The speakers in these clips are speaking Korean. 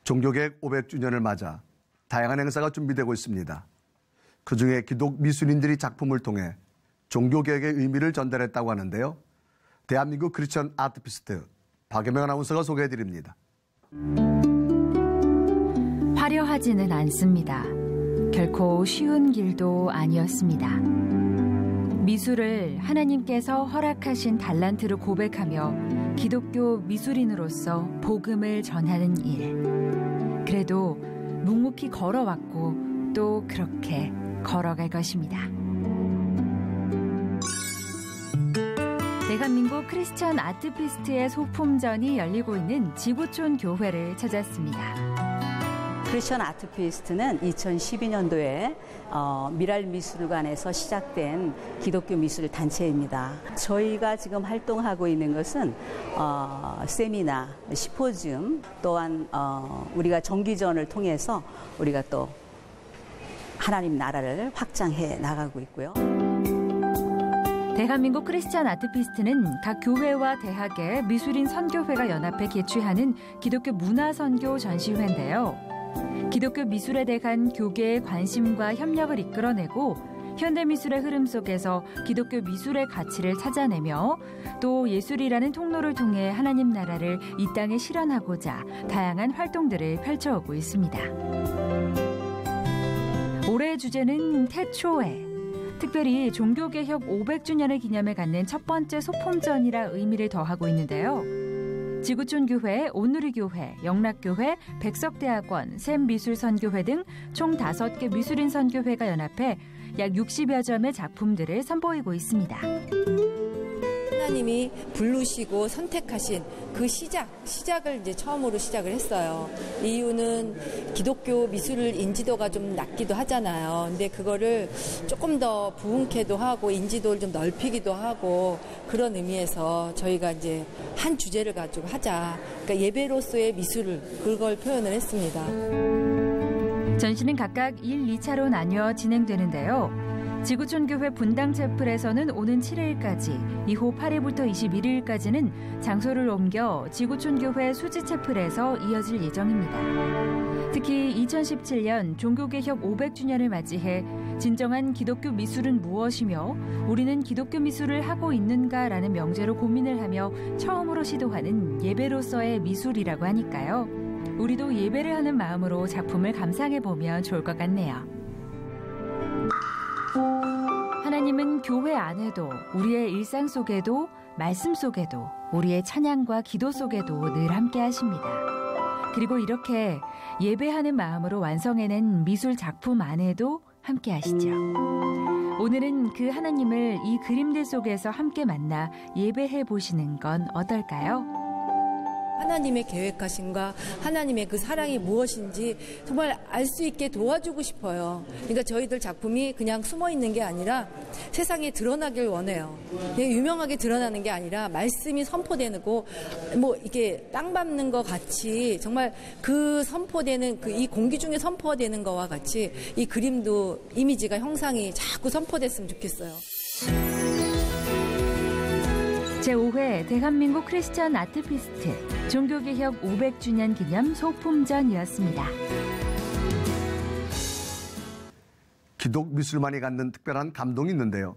종교개혁 500주년을 맞아 다양한 행사가 준비되고 있습니다. 그중에 기독 미술인들이 작품을 통해 종교개혁의 의미를 전달했다고 하는데요. 대한민국 크리스천 아티스트 박예명 아나운서가 소개해드립니다. 화려하지는 않습니다. 결코 쉬운 길도 아니었습니다. 미술을 하나님께서 허락하신 달란트로 고백하며 기독교 미술인으로서 복음을 전하는 일. 그래도 묵묵히 걸어왔고 또 그렇게 걸어갈 것입니다. 대한민국 크리스천 아티스트의 소품전이 열리고 있는 지구촌 교회를 찾았습니다. 크리스천 아티스트는 2012년도에 미랄미술관에서 시작된 기독교 미술 단체입니다. 저희가 지금 활동하고 있는 것은 세미나, 시포지움 또한 우리가 정기전을 통해서 우리가 또 하나님 나라를 확장해 나가고 있고요. 대한민국 크리스천 아티스트는 각 교회와 대학의 미술인 선교회가 연합해 개최하는 기독교 문화선교 전시회인데요. 기독교 미술에 대한 교계의 관심과 협력을 이끌어내고 현대미술의 흐름 속에서 기독교 미술의 가치를 찾아내며 또 예술이라는 통로를 통해 하나님 나라를 이 땅에 실현하고자 다양한 활동들을 펼쳐오고 있습니다. 올해의 주제는 태초에, 특별히 종교개혁 500주년을 기념해 갖는 첫 번째 소품전이라 의미를 더하고 있는데요. 지구촌 교회, 온누리교회, 영락교회, 백석대학원, 샘미술선교회 등 총 5개 미술인 선교회가 연합해 약 60여 점의 작품들을 선보이고 있습니다. 하나님이 부르시고 선택하신 그 시작을 이제 처음으로 시작을 했어요. 이유는 기독교 미술 인지도가 좀 낮기도 하잖아요. 근데 그거를 조금 더 부흥케도 하고 인지도를 좀 넓히기도 하고 그런 의미에서 저희가 이제 한 주제를 가지고 하자. 그러니까 예배로서의 미술을 그걸 표현을 했습니다. 전시는 각각 1, 2차로 나뉘어 진행되는데요. 지구촌교회 분당채플에서는 오는 7일까지, 이후 8일부터 21일까지는 장소를 옮겨 지구촌교회 수지채플에서 이어질 예정입니다. 특히 2017년 종교개혁 500주년을 맞이해 진정한 기독교 미술은 무엇이며 우리는 기독교 미술을 하고 있는가라는 명제로 고민을 하며 처음으로 시도하는 예배로서의 미술이라고 하니까요. 우리도 예배를 하는 마음으로 작품을 감상해보면 좋을 것 같네요. 하나님은 교회 안에도, 우리의 일상 속에도, 말씀 속에도, 우리의 찬양과 기도 속에도 늘 함께 하십니다. 그리고 이렇게 예배하는 마음으로 완성해낸 미술 작품 안에도 함께 하시죠. 오늘은 그 하나님을 이 그림들 속에서 함께 만나 예배해 보시는 건 어떨까요? 하나님의 계획하심과 하나님의 그 사랑이 무엇인지 정말 알 수 있게 도와주고 싶어요. 그러니까 저희들 작품이 그냥 숨어 있는 게 아니라 세상에 드러나길 원해요. 유명하게 드러나는 게 아니라 말씀이 선포되고 뭐 이게 땅 밟는 것 같이 정말 그 선포되는 이 공기 중에 선포되는 거와 같이 이 그림도 이미지가 형상이 자꾸 선포됐으면 좋겠어요. 제5회 대한민국 크리스천 아티스트 종교개혁 500주년 기념 소품전이었습니다. 기독 미술만이 갖는 특별한 감동이 있는데요.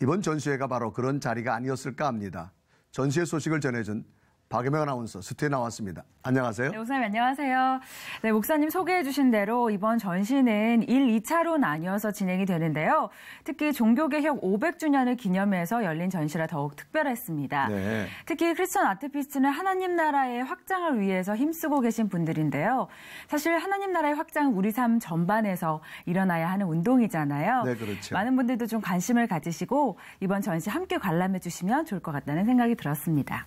이번 전시회가 바로 그런 자리가 아니었을까 합니다. 전시회 소식을 전해준 박예명 아나운서 스튜디오에 나왔습니다. 안녕하세요. 네, 목사님 안녕하세요. 네, 목사님 소개해 주신 대로 이번 전시는 1, 2차로 나뉘어서 진행이 되는데요. 특히 종교개혁 500주년을 기념해서 열린 전시라 더욱 특별했습니다. 네. 특히 크리스천 아티스트는 하나님 나라의 확장을 위해서 힘쓰고 계신 분들인데요. 사실 하나님 나라의 확장은 우리 삶 전반에서 일어나야 하는 운동이잖아요. 네, 그렇죠. 많은 분들도 좀 관심을 가지시고 이번 전시 함께 관람해 주시면 좋을 것 같다는 생각이 들었습니다.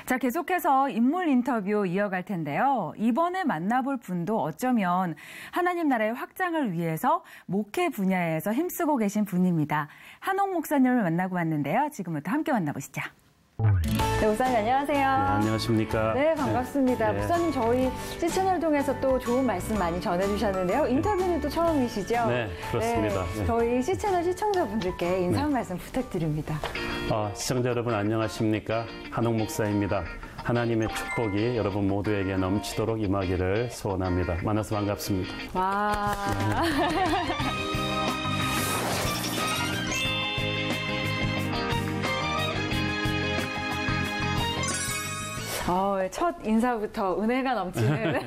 자, 계속해서 인물 인터뷰 이어갈 텐데요. 이번에 만나볼 분도 어쩌면 하나님 나라의 확장을 위해서 목회 분야에서 힘쓰고 계신 분입니다. 한옥 목사님을 만나고 왔는데요. 지금부터 함께 만나보시죠. 네, 목사님 안녕하세요. 네, 안녕하십니까. 네, 반갑습니다. 네. 목사님 저희 시청을 통해서 또 좋은 말씀 많이 전해주셨는데요. 인터뷰는 또 처음이시죠? 네, 그렇습니다. 네, 저희 시채널 시청자분들께 인사 한 말씀 부탁드립니다. 시청자 여러분 안녕하십니까. 한옥 목사입니다. 하나님의 축복이 여러분 모두에게 넘치도록 임하기를 소원합니다. 만나서 반갑습니다. 와. 첫 인사부터 은혜가 넘치는.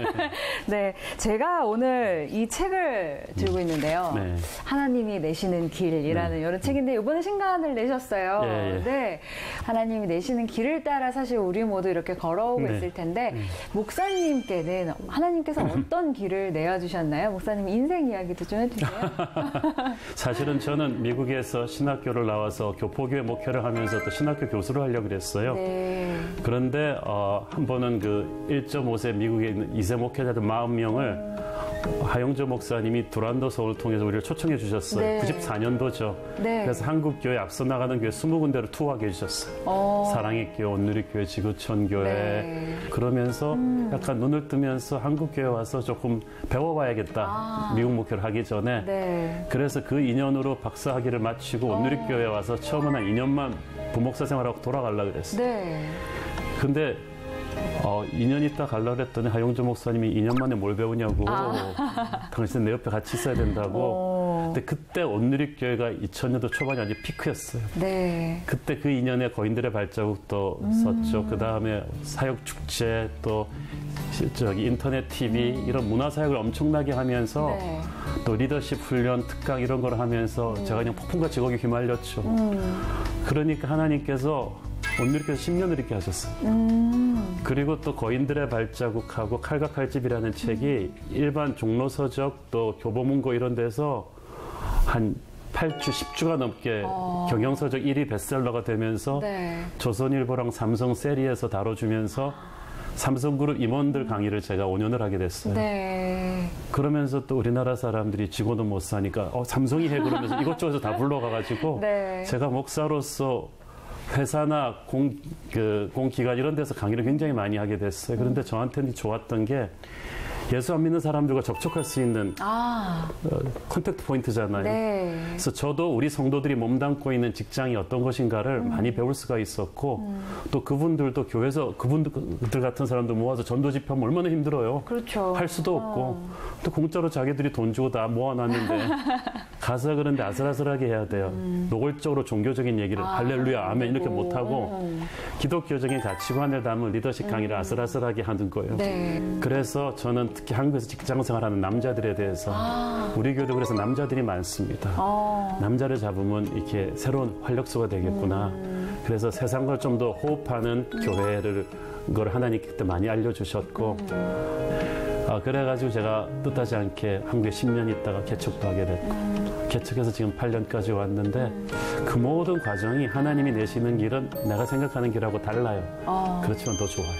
네, 제가 오늘 이 책을 들고 있는데요. 네. 하나님이 내시는 길이라는 이런 책인데 이번에 신간을 내셨어요. 예. 네, 하나님이 내시는 길을 따라 사실 우리 모두 이렇게 걸어오고 네. 있을 텐데 목사님께는 하나님께서 어떤 길을 내어주셨나요? 목사님 인생 이야기도 좀 해주세요. 사실은 저는 미국에서 신학교를 나와서 교포교회 목회를 하면서 또 신학교 교수를 하려고 그랬어요. 네. 그런데 한 번은 그 1.5세 미국에 있는 2세 목회자들 40명을 하영조 목사님이 두란도 서울을 통해서 우리를 초청해 주셨어요. 네. 94년도죠. 네. 그래서 한국교회 앞서 나가는 교회 20군데를 투어하게 해주셨어요. 사랑의 교회, 온누리교회, 지구촌 교회. 네. 그러면서 약간 눈을 뜨면서 한국교회 와서 조금 배워봐야겠다. 미국 목회를 하기 전에. 네. 그래서 그 인연으로 박사학위를 마치고 온누리교회 와서 처음은 한 2년만 부목사 생활하고 돌아가려고 그랬어요. 네. 근데 2년 있다 가려고 그랬더니 하용조 목사님이 2년 만에 뭘 배우냐고. 당신은 내 옆에 같이 있어야 된다고. 근데 그때 온누리교회가 2000년도 초반이 완전 피크였어요. 네. 그때 그 2년에 거인들의 발자국도 썼죠. 그 다음에 사역축제 또 인터넷 TV 이런 문화사역을 엄청나게 하면서 네. 또 리더십 훈련, 특강 이런 걸 하면서 제가 그냥 폭풍같이 거기 휘말렸죠. 그러니까 하나님께서 온누리교회 10년을 이렇게 하셨어요. 그리고 또 거인들의 발자국하고 칼과 칼집이라는 책이 일반 종로서적 또 교보문고 이런 데서 한 8주, 10주가 넘게 경영서적 1위 베스트셀러가 되면서 네. 조선일보랑 삼성 세리에서 다뤄주면서 삼성그룹 임원들 강의를 제가 5년을 하게 됐어요. 네. 그러면서 또 우리나라 사람들이 지고도 못 사니까 삼성이 해 그러면서 이것저것에서 다 불러가가지고 네. 제가 목사로서 회사나 공기관 이런 데서 강의를 굉장히 많이 하게 됐어요. 그런데 저한테는 좋았던 게 예수 안 믿는 사람들과 접촉할 수 있는 컨택트 포인트잖아요. 네. 그래서 저도 우리 성도들이 몸담고 있는 직장이 어떤 것인가를 많이 배울 수가 있었고 또 그분들도 교회에서 그분들 같은 사람들 모아서 전도 집회하면 얼마나 힘들어요. 그렇죠. 할 수도 없고 또 공짜로 자기들이 돈 주고 다 모아놨는데 가서 그런데 아슬아슬하게 해야 돼요. 노골적으로 종교적인 얘기를 할렐루야 아멘 이렇게 못하고 기독교적인 가치관을 담은 리더십 강의를 아슬아슬하게 하는 거예요. 네. 그래서 저는 특히 한국에서 직장 생활하는 남자들에 대해서 우리 교회도 그래서 남자들이 많습니다. 남자를 잡으면 이렇게 새로운 활력소가 되겠구나. 그래서 세상과 좀 더 호흡하는 교회를 걸 하나님께 많이 알려주셨고 그래가지고 제가 뜻하지 않게 한국에 10년 있다가 개척도 하게 됐고 개척해서 지금 8년까지 왔는데 그 모든 과정이 하나님이 내시는 길은 내가 생각하는 길하고 달라요. 그렇지만 더 좋아요.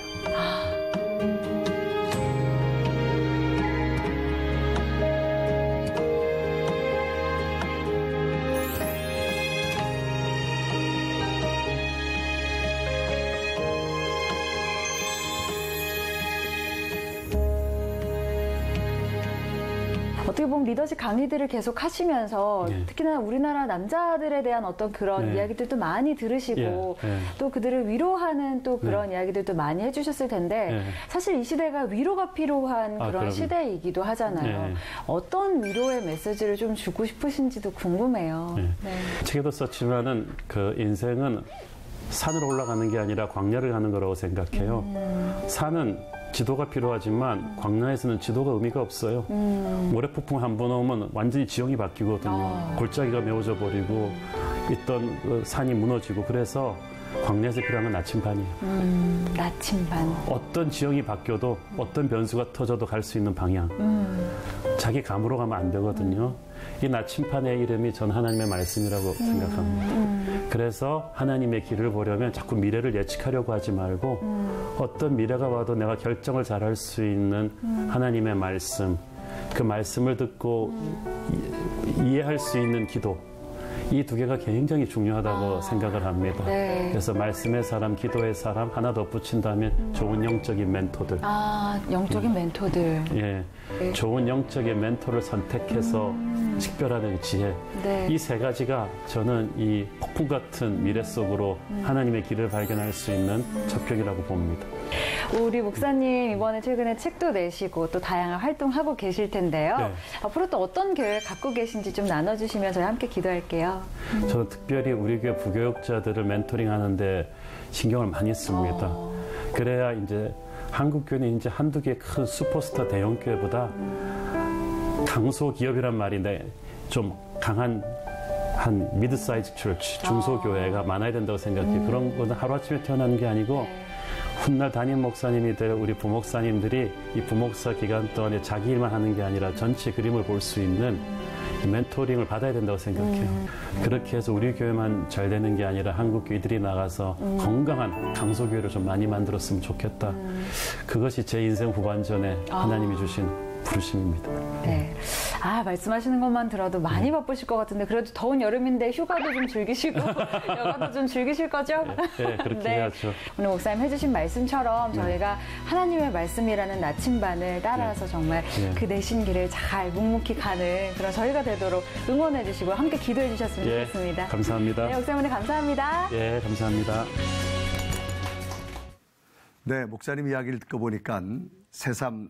어떻게 보면 리더십 강의들을 계속 하시면서 예. 특히나 우리나라 남자들에 대한 어떤 그런 예. 이야기들도 많이 들으시고 예. 예. 또 그들을 위로하는 또 그런 이야기들도 많이 해주셨을 텐데 예. 사실 이 시대가 위로가 필요한 그런 그럼요. 시대이기도 하잖아요. 예. 어떤 위로의 메시지를 좀 주고 싶으신지도 궁금해요. 예. 네. 책에도 썼지만은 그 인생은 산으로 올라가는 게 아니라 광야를 가는 거라고 생각해요. 산은 지도가 필요하지만 광야에서는 지도가 의미가 없어요. 모래폭풍 한 번 오면 완전히 지형이 바뀌거든요. 골짜기가 메워져 버리고 있던 그 산이 무너지고 그래서 광야에서 필요한 건 나침반이에요. 나침반. 어떤 지형이 바뀌어도 어떤 변수가 터져도 갈 수 있는 방향. 자기 감으로 가면 안 되거든요. 이 나침반의 이름이 전 하나님의 말씀이라고 생각합니다. 그래서 하나님의 길을 보려면 자꾸 미래를 예측하려고 하지 말고 어떤 미래가 와도 내가 결정을 잘할 수 있는 하나님의 말씀, 그 말씀을 듣고 이해할 수 있는 기도, 이 두 개가 굉장히 중요하다고 생각을 합니다. 네. 그래서 말씀의 사람, 기도의 사람 하나 덧붙인다면 좋은 영적인 멘토들. 영적인 멘토들. 예, 좋은 영적인 멘토를 선택해서 식별하는 지혜. 네. 이 세 가지가 저는 이 폭풍 같은 미래 속으로 하나님의 길을 발견할 수 있는 첩경이라고 봅니다. 우리 목사님 이번에 최근에 책도 내시고 또 다양한 활동하고 계실 텐데요. 네. 앞으로 또 어떤 계획 갖고 계신지 좀 나눠주시면 저희 함께 기도할게요. 저는 특별히 우리 교회 부교육자들을 멘토링하는데 신경을 많이 씁니다. 그래야 이제 한국 교회는 이제 한두 개의 큰 슈퍼스타 대형 교회보다 강소 기업이란 말인데 좀 강한 한 미드 사이즈 처치, 중소교회가 많아야 된다고 생각해요. 그런 거는 하루아침에 태어나는 게 아니고 훗날 담임 목사님이 될 우리 부목사님들이 이 부목사 기간 동안에 자기 일만 하는 게 아니라 전체 그림을 볼 수 있는 멘토링을 받아야 된다고 생각해요. 그렇게 해서 우리 교회만 잘 되는 게 아니라 한국 교회들이 나가서 건강한 강소교회를 좀 많이 만들었으면 좋겠다. 그것이 제 인생 후반전에 하나님이 주신 부르심입니다. 네. 말씀하시는 것만 들어도 많이 바쁘실 것 같은데 그래도 더운 여름인데 휴가도 좀 즐기시고 여가도 좀 즐기실 거죠? 네, 그렇게 해야죠. 오늘 목사님 해주신 말씀처럼 저희가 하나님의 말씀이라는 나침반을 따라서 정말 그 내신 길을 잘 묵묵히 가는 그런 저희가 되도록 응원해 주시고 함께 기도해 주셨으면 좋겠습니다. 감사합니다. 네, 목사님 오늘 감사합니다. 예, 감사합니다. 네, 목사님 이야기를 듣고 보니까 새삼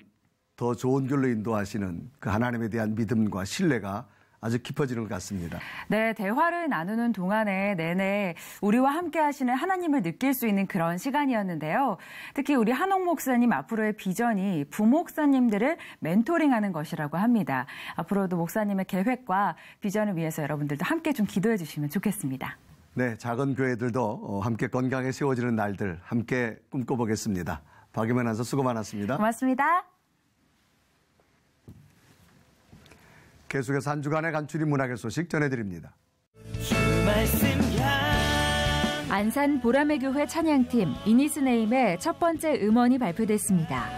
더 좋은 길로 인도하시는 그 하나님에 대한 믿음과 신뢰가 아주 깊어지는 것 같습니다. 네, 대화를 나누는 동안에 내내 우리와 함께 하시는 하나님을 느낄 수 있는 그런 시간이었는데요. 특히 우리 한옥 목사님 앞으로의 비전이 부목사님들을 멘토링하는 것이라고 합니다. 앞으로도 목사님의 계획과 비전을 위해서 여러분들도 함께 좀 기도해 주시면 좋겠습니다. 네, 작은 교회들도 함께 건강하게 세워지는 날들 함께 꿈꿔보겠습니다. 박유면 아나운서 수고 많았습니다. 고맙습니다. 계속해서 한 주간의 간추린 문학의 소식 전해드립니다. 안산 보라매 교회 찬양팀 이니스네임의 첫 번째 음원이 발표됐습니다.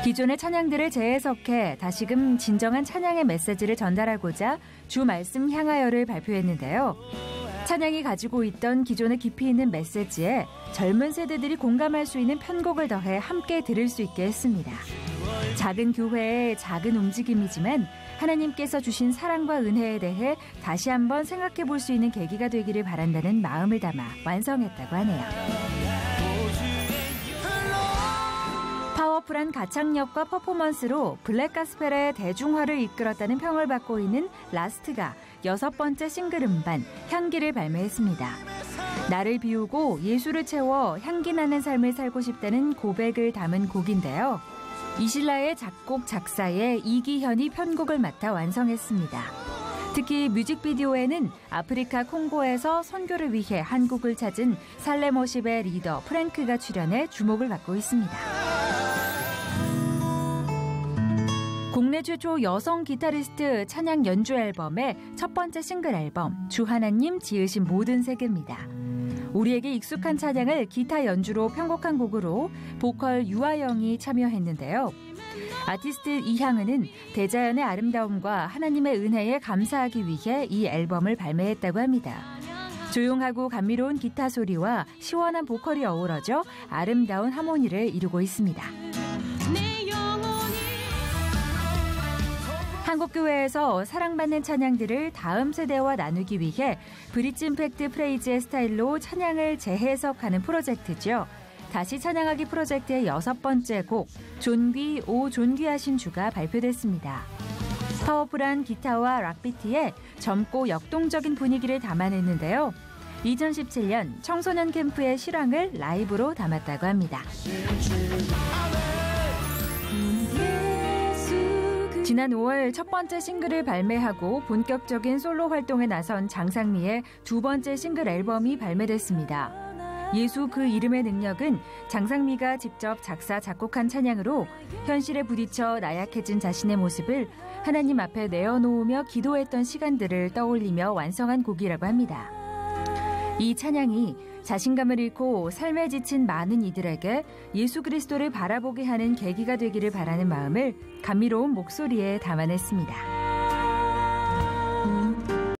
기존의 찬양들을 재해석해 다시금 진정한 찬양의 메시지를 전달하고자 주 말씀 향하여를 발표했는데요. 찬양이 가지고 있던 기존의 깊이 있는 메시지에 젊은 세대들이 공감할 수 있는 편곡을 더해 함께 들을 수 있게 했습니다. 작은 교회의 작은 움직임이지만 하나님께서 주신 사랑과 은혜에 대해 다시 한번 생각해 볼 수 있는 계기가 되기를 바란다는 마음을 담아 완성했다고 하네요. 파워풀한 가창력과 퍼포먼스로 블랙 가스펠의 대중화를 이끌었다는 평을 받고 있는 라스트가 6번째 싱글 음반 향기를 발매했습니다. 나를 비우고 예수를 채워 향기 나는 삶을 살고 싶다는 고백을 담은 곡인데요. 이실라의 작곡 작사에 이기현이 편곡을 맡아 완성했습니다. 특히 뮤직비디오에는 아프리카 콩고에서 선교를 위해 한국을 찾은 살레모십의 리더 프랭크가 출연해 주목을 받고 있습니다. 국내 최초 여성 기타리스트 찬양 연주 앨범의 첫 번째 싱글 앨범 주 하나님 지으신 모든 세계입니다. 우리에게 익숙한 찬양을 기타 연주로 편곡한 곡으로 보컬 유아영이 참여했는데요. 아티스트 이향은은 대자연의 아름다움과 하나님의 은혜에 감사하기 위해 이 앨범을 발매했다고 합니다. 조용하고 감미로운 기타 소리와 시원한 보컬이 어우러져 아름다운 하모니를 이루고 있습니다. 한국교회에서 사랑받는 찬양들을 다음 세대와 나누기 위해 브릿지 임팩트 프레이즈의 스타일로 찬양을 재해석하는 프로젝트죠. 다시 찬양하기 프로젝트의 6번째 곡 존귀 오 존귀하신 주가 발표됐습니다. 파워풀한 기타와 락비트에 젊고 역동적인 분위기를 담아냈는데요. 2017년 청소년 캠프의 실황을 라이브로 담았다고 합니다. 지난 5월 첫 번째 싱글을 발매하고 본격적인 솔로 활동에 나선 장상미의 두 번째 싱글 앨범이 발매됐습니다. 예수 그 이름의 능력은 장상미가 직접 작사 작곡한 찬양으로 현실에 부딪혀 나약해진 자신의 모습을 하나님 앞에 내어놓으며 기도했던 시간들을 떠올리며 완성한 곡이라고 합니다. 이 찬양이 자신감을 잃고 삶에 지친 많은 이들에게 예수 그리스도를 바라보게 하는 계기가 되기를 바라는 마음을 감미로운 목소리에 담아냈습니다.